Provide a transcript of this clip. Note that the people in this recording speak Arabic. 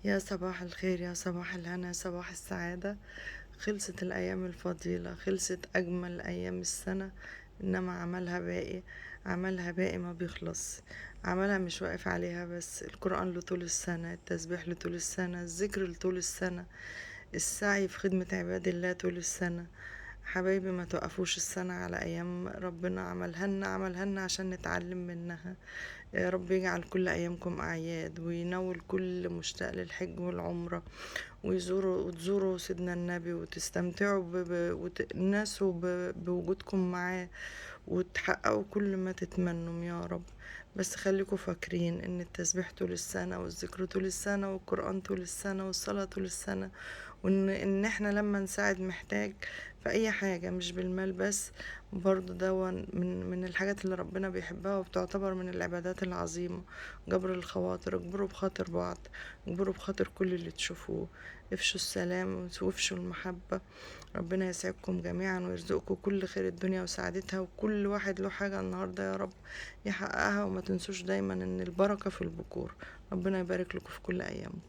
يا صباح الخير، يا صباح الهنا، صباح السعادة. خلصت الأيام الفضيلة، خلصت أجمل أيام السنة. إنما عملها باقي، عملها باقي ما بيخلص. عملها مش واقف عليها بس، القرآن لطول السنة، التسبيح لطول السنة، الذكر لطول السنة، السعي في خدمة عباد الله طول السنة. حبايبي ما توقفوش السنة على أيام ربنا عملها لنا عشان نتعلم منها. يا رب يجعل كل أيامكم أعياد، وينول كل مشتاق للحج والعمرة، وتزوروا سيدنا النبي، وتستمتعوا الناس بوجودكم معاه، وتحققوا كل ما تتمنوا يا رب. بس خليكم فاكرين ان التسبيح طول السنة، والذكر طول السنة، والقرآن طول السنة، والصلاة طول السنة. وان احنا لما نساعد محتاج في اي حاجة مش بالمال بس، برضو ده من الحاجات اللي ربنا بيحبها، وبتعتبر من العبادات العظيمة. جبر الخواطر، اجبروا بخاطر بعض، اجبروا بخاطر كل اللي تشوفوه. افشوا السلام وافشوا المحبة. ربنا يسعدكم جميعا ويرزقكم كل خير الدنيا وسعادتها، وكل واحد له حاجة النهاردة يا رب يحققها. وما تنسوش دايما ان البركة في البكور. ربنا يبارك لكم في كل ايامكم.